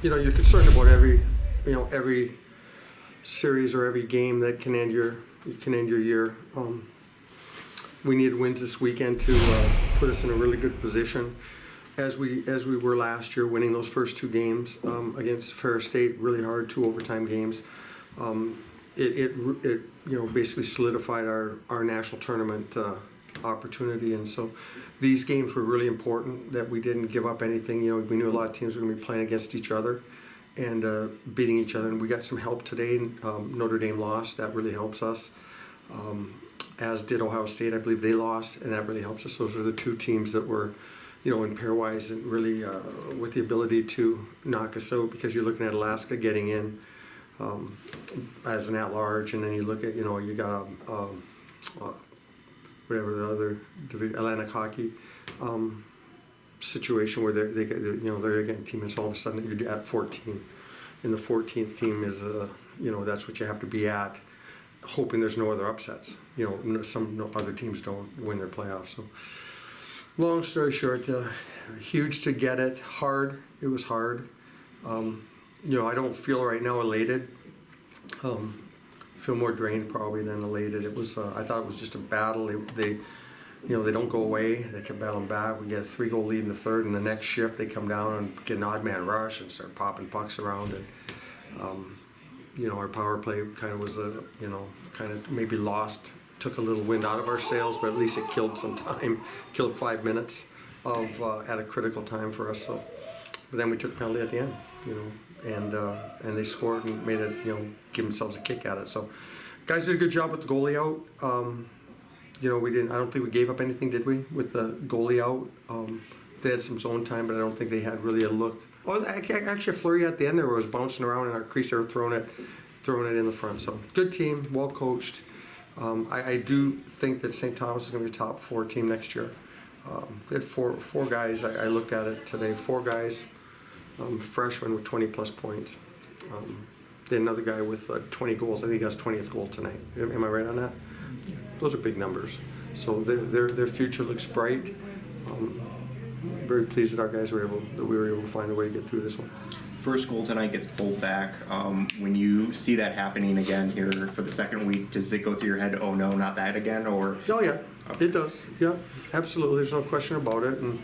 you're concerned about every series or every game that can end your year. We needed wins this weekend to put us in a really good position, as we were last year, winning those first two games against Ferris State, really hard, 2 overtime games. It basically solidified our national tournament opportunity, and so these games were really important that we didn't give up anything. We knew a lot of teams were going to be playing against each other and beating each other, and we got some help today. Notre Dame lost, that really helps us, as did Ohio State. I believe they lost, and that really helps us. Those are the two teams that were in pairwise and really with the ability to knock us out, because you're looking at Alaska getting in as an at-large, and then you look at you got whatever the other Atlantic hockey situation where they're getting teammates. All of a sudden you're at 14, and the 14th team is that's what you have to be at, hoping there's no other upsets. Some other teams don't win their playoffs. So long story short, huge to get it. Hard. It was hard. I don't feel right now elated. Feel more drained probably than elated. It was. I thought it was just a battle. They don't go away. They kept battling back. We get a 3-goal lead in the third, and the next shift they come down and get an odd man rush and start popping pucks around. And our power play kind of was kind of maybe lost. Took a little wind out of our sails, but at least it killed some time. Killed 5 minutes of at a critical time for us. So, but then we took a penalty at the end. And they scored and made it, give themselves a kick at it. So, guys did a good job with the goalie out. We didn't. I don't think we gave up anything, did we, with the goalie out? They had some zone time, but I don't think they had really a look. Oh, actually, a flurry at the end there was bouncing around in our crease. They were throwing it in the front. So, good team, well coached. I do think that St. Thomas is going to be a top 4 team next year. They had four guys. I looked at it today. 4 guys. Freshman with 20+ points. Then another guy with 20 goals. I think he has 20th goal tonight. Am I right on that? Those are big numbers. So their future looks bright. Very pleased that our guys we were able to find a way to get through this one. First goal tonight gets pulled back. When you see that happening again here for the second week, does it go through your head, oh no, not that again? Or oh yeah, it does. Yeah, absolutely. There's no question about it. And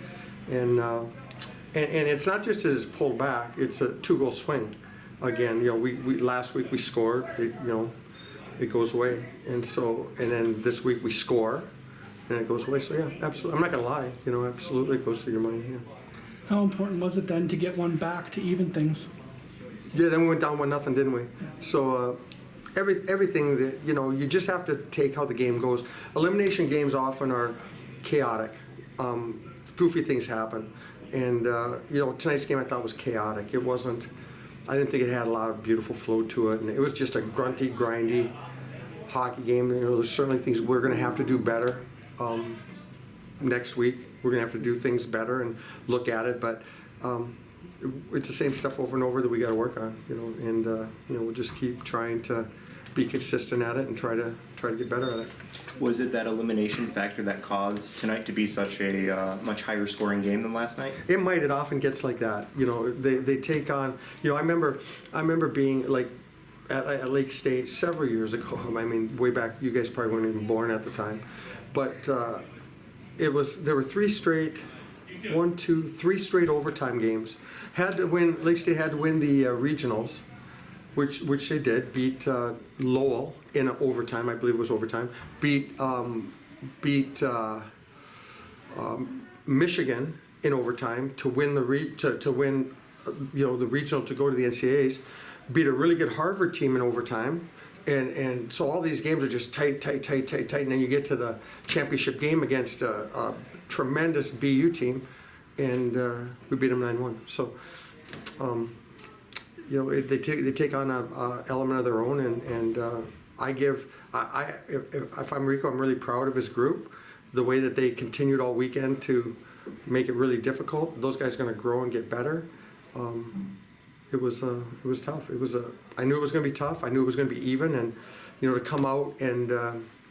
it's not just as it's pulled back; it's a 2-goal swing. Again, we last week we scored. It goes away, and then this week we score, and it goes away. So yeah, absolutely. I'm not gonna lie. Absolutely, it goes through your mind. Yeah. How important was it then to get one back to even things? Yeah, then we went down 1-0, didn't we? So everything that you just have to take how the game goes. Elimination games often are chaotic. Goofy things happen. And, tonight's game I thought was chaotic. It wasn't, I didn't think it had a lot of beautiful flow to it. And it was just a grunty, grindy hockey game. There's certainly things we're going to have to do better next week. We're going to have to do things better and look at it. But it's the same stuff over and over that we got to work on, and, we'll just keep trying to be consistent at it and try to get better at it. Was it that elimination factor that caused tonight to be such a much higher scoring game than last night? It might. It often gets like that. They take on. I remember being like at Lake State several years ago. I mean, way back. You guys probably weren't even born at the time, but there were 3 straight overtime games. Lake State had to win the regionals, which they did. Beat Lowell in overtime. I believe it was overtime. Beat Michigan in overtime to win the regional to go to the NCAAs. Beat a really good Harvard team in overtime. And so all these games are just tight, and then you get to the championship game against a tremendous BU team, and we beat them 9-1. So, they take on a element of their own, and if I'm Rico, I'm really proud of his group, the way that they continued all weekend to make it really difficult. Those guys are going to grow and get better. It was tough. I knew it was going to be tough. I knew it was going to be even, and to come out and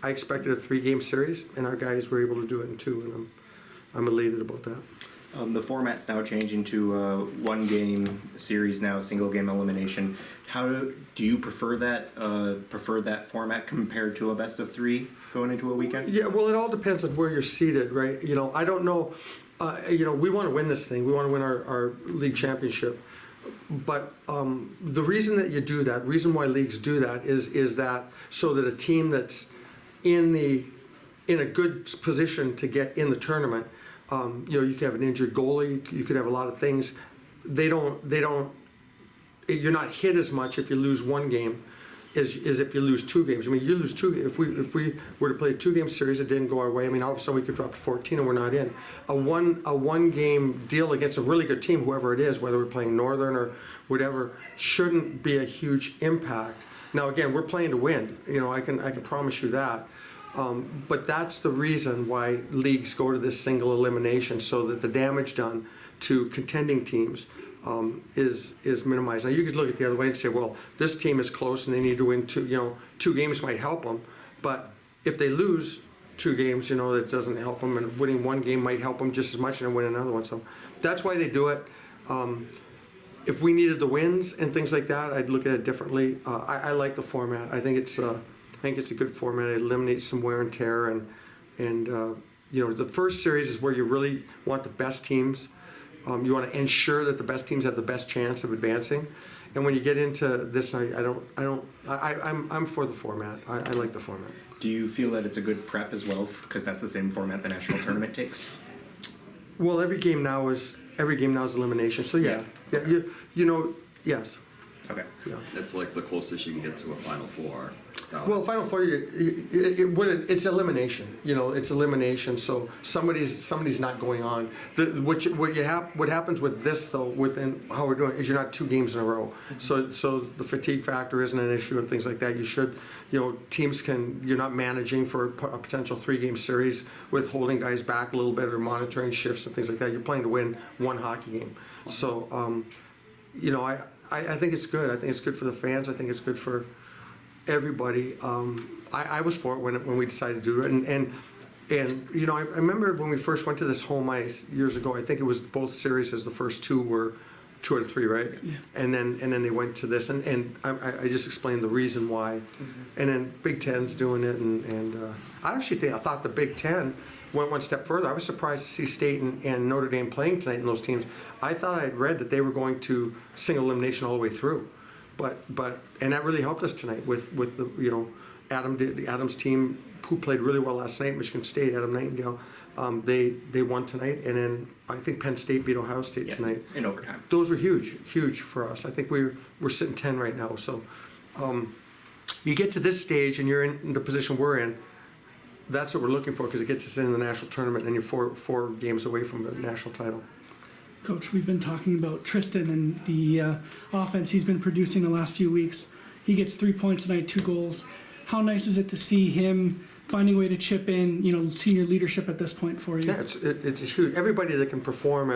I expected a 3-game series, and our guys were able to do it in 2, and I'm elated about that. The format's now changing to a one-game series now, single-game elimination. How do you prefer that format compared to a best-of-3 going into a weekend? Yeah, well, it all depends on where you're seated, right? I don't know, we want to win this thing. We want to win our league championship. But the reason that you do that, reason why leagues do that is that so that a team that's in a good position to get in the tournament, you could have an injured goalie, you could have a lot of things. You're not hit as much if you lose one game as if you lose two games. I mean, you lose two. If we were to play a 2-game series, it didn't go our way. I mean, all of a sudden we could drop to 14 and we're not in. A one game deal against a really good team, whoever it is, whether we're playing Northern or whatever, shouldn't be a huge impact. Now again, we're playing to win. I can promise you that. But that's the reason why leagues go to this single elimination, so that the damage done to contending teams is minimized. Now you could look at the other way and say, well, this team is close and they need to win two games might help them, but if they lose 2 games, that doesn't help them, and winning 1 game might help them just as much, and then win another one. So that's why they do it. If we needed the wins and things like that, I'd look at it differently. I like the format. I think it's a good format. It eliminates some wear and tear, and the first series is where you really want the best teams. You want to ensure that the best teams have the best chance of advancing. And when you get into this, I'm for the format. I like the format. Do you feel that it's a good prep as well, because that's the same format the national tournament takes? Well, every game now is elimination. So yeah. Yes. Okay. Yeah. It's like the closest you can get to a Final Four. Well, Final Four, it's elimination. It's elimination. So somebody's not going on. What happens with this though, within how we're doing, is you're not 2 games in a row. So the fatigue factor isn't an issue and things like that. You should, teams you're not managing for a potential 3-game series with holding guys back a little bit or monitoring shifts and things like that. You're playing to win 1 hockey game. So, I think it's good. I think it's good for the fans. I think it's good for everybody. I was for it when we decided to do it, and I remember when we first went to this home ice years ago. I think it was both series, as the first 2 were 2 out of 3, right? Yeah. And then they went to this, and I just explained the reason why, and then Big Ten's doing it, and I thought the Big Ten went one step further. I was surprised to see State and Notre Dame playing tonight in those teams. I thought I had read that they were going to single elimination all the way through. And that really helped us tonight with the Adams team, who played really well last night. Michigan State, Adam Nightingale, they won tonight, and then I think Penn State beat Ohio State tonight in overtime. Those were huge for us. I think we're sitting 10 right now. So you get to this stage and you're in the position we're in. That's what we're looking for, because it gets us in the national tournament, and you're four games away from the national title. Coach, we've been talking about Tristan and the offense he's been producing the last few weeks. He gets 3 points tonight, 2 goals. How nice is it to see him finding a way to chip in, senior leadership at this point for you? Yeah, it's huge. Everybody that can perform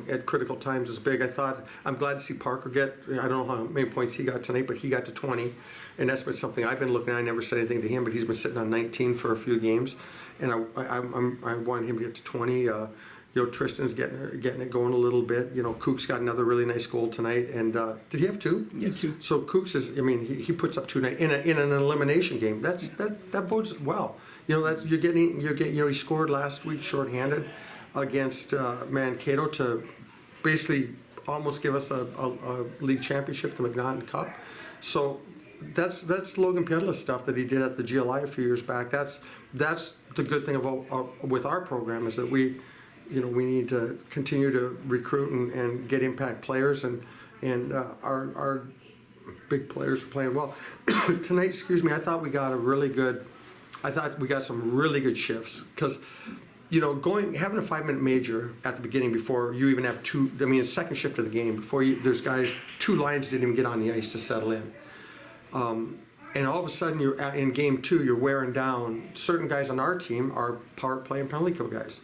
at critical times is big. I'm glad to see Parker get, I don't know how many points he got tonight, but he got to 20. And that's been something I've been looking at. I never said anything to him, but he's been sitting on 19 for a few games. And I want him to get to 20. Tristan's getting it going a little bit. Kook's got another really nice goal tonight. And did he have 2? Yes. 2. So Kook's he puts up 2 in an elimination game. That bodes well. He scored last week shorthanded against Mankato to basically almost give us a league championship, the McNaughton Cup. So that's Logan Pedal's stuff that he did at the GLI a few years back. That's the good thing about with our program, is that we need to continue to recruit and get impact players, and our big players are playing well tonight. I thought we got some really good shifts, because having a 5-minute major at the beginning before you even have a second shift of the game, before there's guys, 2 lines didn't even get on the ice to settle in. And all of a sudden, you're in game 2, you're wearing down. Certain guys on our team are power play and penalty kill guys,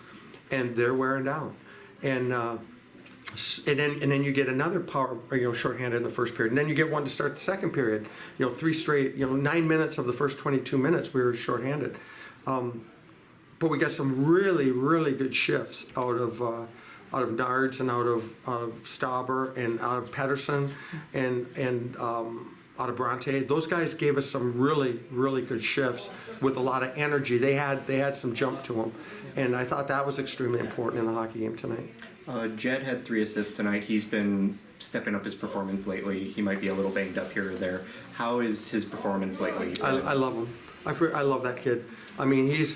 and they're wearing down. And then you get another power, shorthanded in the first period, and then you get one to start the second period. 3 straight, 9 minutes of the first 22 minutes we were shorthanded. But we got some really, really good shifts out of Nards and out of Stauber and out of Pedersen and out of Bronte. Those guys gave us some really, really good shifts with a lot of energy. They had some jump to them, and I thought that was extremely important in the hockey game tonight. Jed had 3 assists tonight. He's been stepping up his performance lately. He might be a little banged up here or there. How is his performance lately? I love him. I love that kid. I mean, he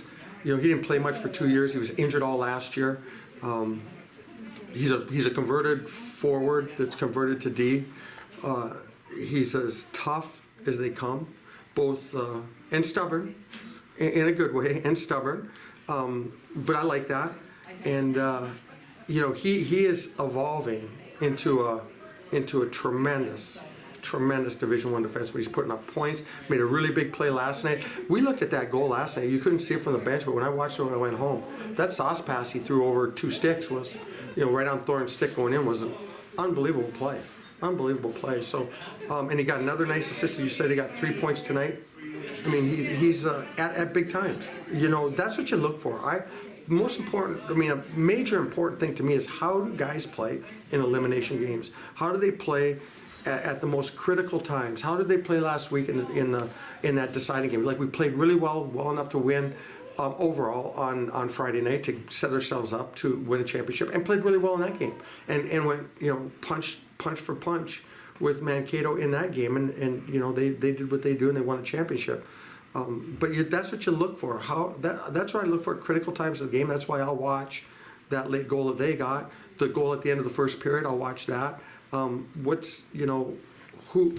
didn't play much for 2 years. He was injured all last year. He's a converted forward that's converted to D. He's as tough as they come, both and stubborn, in a good way, and stubborn. But I like that, and he is evolving into a tremendous Division I defenseman. He's putting up points. Made a really big play last night. We looked at that goal last night. You couldn't see it from the bench, but when I watched it when I went home, that sauce pass he threw over 2 sticks was, right on Thorne's stick going in, was an unbelievable play. Unbelievable play. So, and he got another nice assist. You said he got 3 points tonight. I mean, he's at big times. That's what you look for. A major important thing to me is how do guys play in elimination games? How do they play at the most critical times? How did they play last week in that deciding game? Like, we played really well enough to win overall on Friday night to set ourselves up to win a championship, and played really well in that game, and went punch for punch with Mankato in that game, and they did what they do and they won a championship. But that's what you look for. That's what I look for at critical times of the game. That's why I'll watch that late goal that they got, the goal at the end of the first period. I'll watch that. Who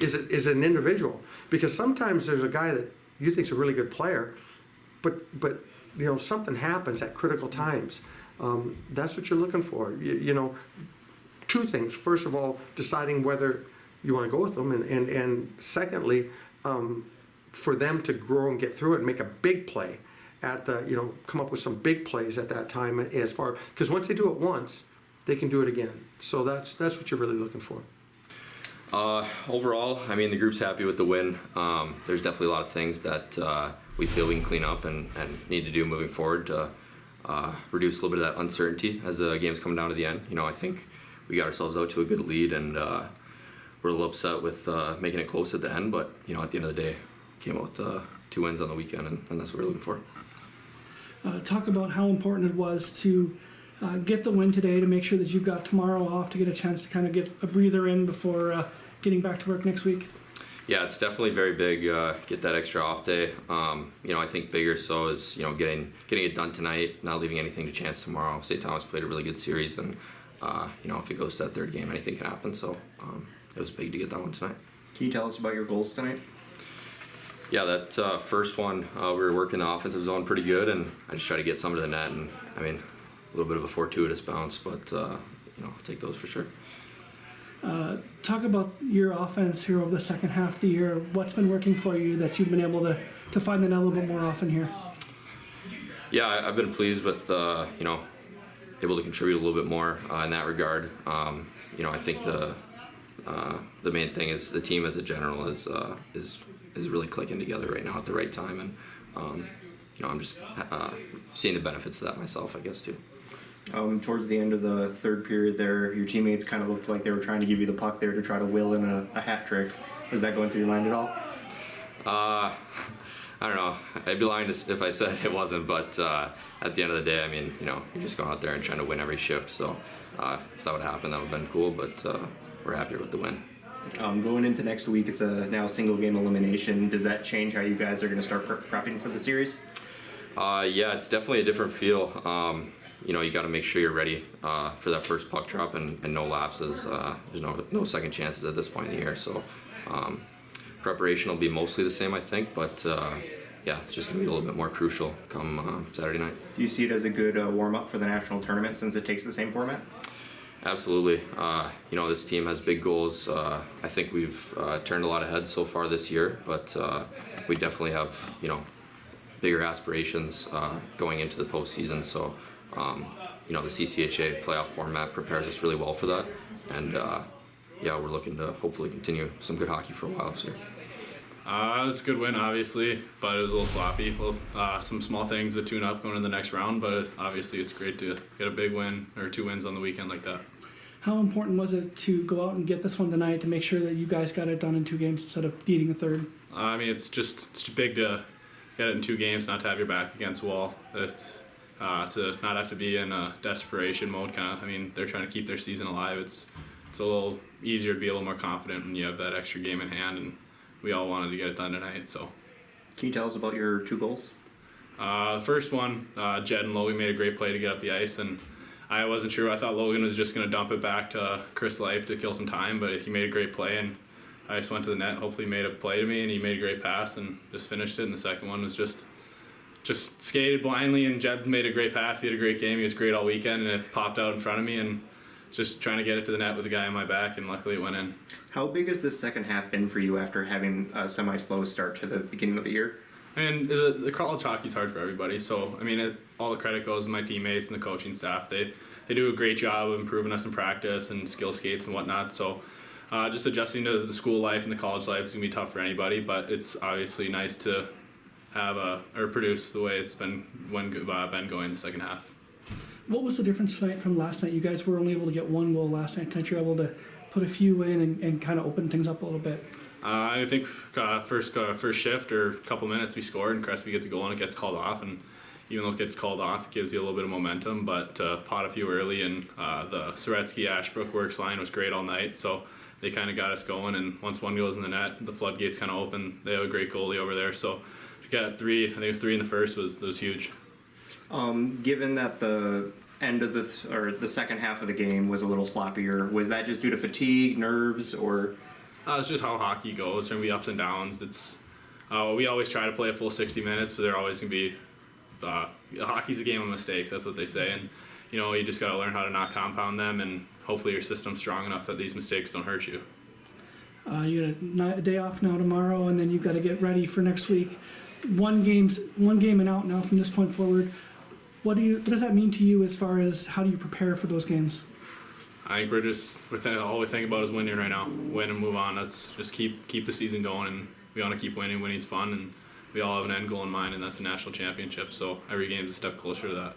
is it? Is it an individual? Because sometimes there's a guy that you think's a really good player, but something happens at critical times. That's what you're looking for. 2 things. First of all, deciding whether you want to go with them, and secondly, for them to grow and get through it and make a big play at come up with some big plays at that time, because once they do it once, they can do it again. So that's what you're really looking for. Overall, I mean, the group's happy with the win. There's definitely a lot of things that we feel we can clean up and need to do moving forward to reduce a little bit of that uncertainty as the game's coming down to the end. I think we got ourselves out to a good lead, and we're a little upset with making it close at the end, but at the end of the day, came out with 2 wins on the weekend, and that's what we're looking for. Talk about how important it was to get the win today to make sure that you've got tomorrow off to get a chance to kind of get a breather in before getting back to work next week. Yeah, it's definitely very big. Get that extra off day. I think bigger so is getting it done tonight, not leaving anything to chance tomorrow. St. Thomas played a really good series, and if it goes to that 3rd game, anything can happen. So it was big to get that one tonight. Can you tell us about your goals tonight? Yeah, that first one, we were working the offensive zone pretty good, and I just tried to get some to the net, and a little bit of a fortuitous bounce, but I'll take those for sure. Talk about your offense here over the second half of the year. What's been working for you that you've been able to find the net a little bit more often here? Yeah, I've been pleased with able to contribute a little bit more in that regard. I think the main thing is the team as a general is really clicking together right now at the right time, and I'm just seeing the benefits of that myself, I guess, too. Towards the end of the 3rd period there, your teammates kind of looked like they were trying to give you the puck there to try to will in a hat trick. Was that going through your mind at all? I don't know. I'd be lying if I said it wasn't, but at the end of the day, you're just going out there and trying to win every shift. So if that would happen, that would have been cool, but we're happier with the win. Going into next week, it's a now single game elimination. Does that change how you guys are going to start prepping for the series? Yeah, it's definitely a different feel. You got to make sure you're ready for that first puck drop and no lapses. There's no second chances at this point in the year. So preparation will be mostly the same, I think, but yeah, it's just going to be a little bit more crucial come Saturday night. Do you see it as a good warm-up for the national tournament since it takes the same format? Absolutely. This team has big goals. I think we've turned a lot of heads so far this year, but we definitely have, bigger aspirations going into the postseason. So, the CCHA playoff format prepares us really well for that. And, we're looking to hopefully continue some good hockey for a while this year. It was a good win, obviously, but it was a little sloppy. Some small things to tune up going into the next round, but obviously it's great to get a big win or 2 wins on the weekend like that. How important was it to go out and get this one tonight to make sure that you guys got it done in 2 games instead of needing a third? I mean, it's big to get it in 2 games, not to have your back against the wall. To not have to be in a desperation mode, kind of. I mean, they're trying to keep their season alive. It's a little easier to be a little more confident when you have that extra game in hand, and we all wanted to get it done tonight. So, Can you tell us about your 2 goals? the first one, Jed and Logan made a great play to get up the ice, and I wasn't sure. I thought Logan was just going to dump it back to Chris Lipe to kill some time, but he made a great play, and I just went to the net. Hopefully, made a play to me, and he made a great pass and just finished it. And the second one was just skated blindly, and Jed made a great pass. He had a great game. He was great all weekend, and it popped out in front of me, and just trying to get it to the net with a guy on my back, and luckily it went in. How big has this second half been for you after having a semi-slow start to the beginning of the year? I mean, the college hockey's hard for everybody, so I mean, all the credit goes to my teammates and the coaching staff. They do a great job of improving us in practice and skill skates and whatnot. So just adjusting to the school life and the college life is gonna be tough for anybody, but it's obviously nice to have or produce the way it's been been going in the second half. What was the difference tonight from last night? You guys were only able to get 1 goal last night. Tonight you're able to put a few in and kind of open things up a little bit. I think first shift or a couple minutes we scored, and Crespi gets a goal and it gets called off, and even though it gets called off, it gives you a little bit of momentum, but pot a few early, and the Soretsky-Ashbrook works line was great all night, so they kind of got us going, and once one goes in the net, the floodgates kind of open. They have a great goalie over there, so to get 3, I think it was 3 in the first was huge. Given that the end of the second half of the game was a little sloppier, was that just due to fatigue, nerves, or? It's just how hockey goes. There's gonna be ups and downs. We always try to play a full 60 minutes, but they're always gonna be. Hockey's a game of mistakes. That's what they say, and you just gotta learn how to not compound them, and hopefully your system's strong enough that these mistakes don't hurt you. You got a day off now tomorrow, and then you've got to get ready for next week. One game and out now from this point forward. What does that mean to you as far as how do you prepare for those games? I think all we think about is winning right now. Win and move on. Let's just keep the season going, and we want to keep winning. Winning's fun, and we all have an end goal in mind, and that's a national championship. So every game's a step closer to that.